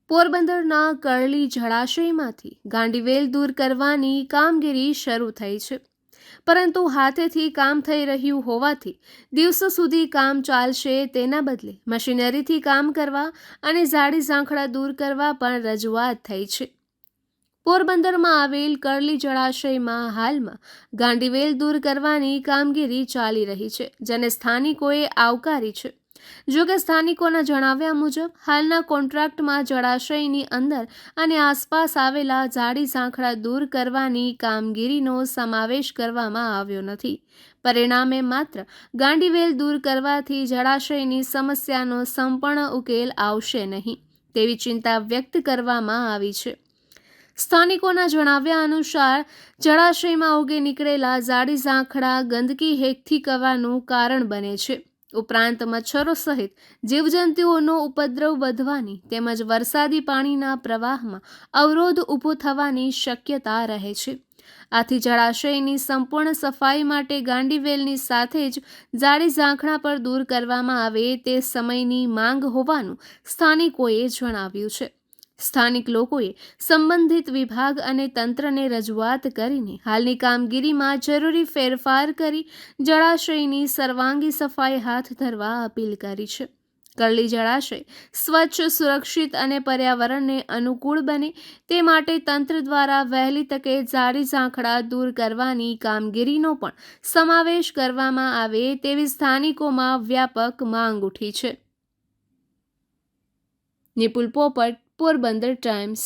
પોરબંદરના કરલી જળાશયમાંથી ગાંડીવેલ દૂર કરવાની કામગીરી શરૂ થઈ છે, પરંતુ હાથેથી કામ થઈ રહ્યું હોવાથી દિવસો સુધી કામ ચાલશે તેના બદલે મશીનરીથી કામ કરવા અને ઝાડી ઝાંખડા દૂર કરવા પણ રજૂઆત થઈ છે. પોરબંદરમાં આવેલ કરલી જળાશયમાં હાલમાં ગાંડીવેલ દૂર કરવાની કામગીરી ચાલી રહી છે, જેને સ્થાનિકોએ આવકારી છે. જોકે સ્થાનિકોના જણાવ્યા મુજબ હાલના કોન્ટ્રાક્ટમાં જળાશયની અંદર અને આસપાસ આવેલા ઝાડી ઝાંખડા દૂર કરવાની કામગીરીનો સમાવેશ કરવામાં આવ્યો નથી. પરિણામે માત્ર ગાંડીવેલ દૂર કરવાથી જળાશયની સમસ્યાનો સંપૂર્ણ ઉકેલ આવશે નહીં તેવી ચિંતા વ્યક્ત કરવામાં આવી છે. સ્થાનિકોના જણાવ્યા અનુસાર જળાશયમાં ઉગી નીકળેલા ઝાડી ઝાંખડા ગંદકી એકઠી કરવાનું કારણ બને છે. ઉપરાંત મચ્છરો સહિત જીવજંતુઓનો ઉપદ્રવ વધવાની તેમજ વરસાદી પાણીના પ્રવાહમાં અવરોધ ઊભો થવાની શક્યતા રહે છે. આથી જળાશયની સંપૂર્ણ સફાઈ માટે ગાંડીવેલની સાથે જ ઝાડી ઝાંખડા પર દૂર કરવામાં આવે તે સમયની માંગ હોવાનું સ્થાનિકોએ જણાવ્યું છે. સ્થાનિક લોકોએ સંબંધિત વિભાગ અને તંત્રને રજૂઆત કરીને હાલની કામગીરીમાં જરૂરી ફેરફાર કરી જળાશયની સર્વાંગી સફાઈ હાથ ધરવા અપીલ કરી છે. કરલી જળાશય સ્વચ્છ, સુરક્ષિત અને પર્યાવરણને અનુકૂળ બને તે માટે તંત્ર દ્વારા વહેલી તકે ઝાડી ઝાંખડા દૂર કરવાની કામગીરીનો પણ સમાવેશ કરવામાં આવે તેવી સ્થાનિકોમાં વ્યાપક માંગ ઉઠી છે. નિપુલ પોપટ, પોરબંદર ટાઈમ્સ.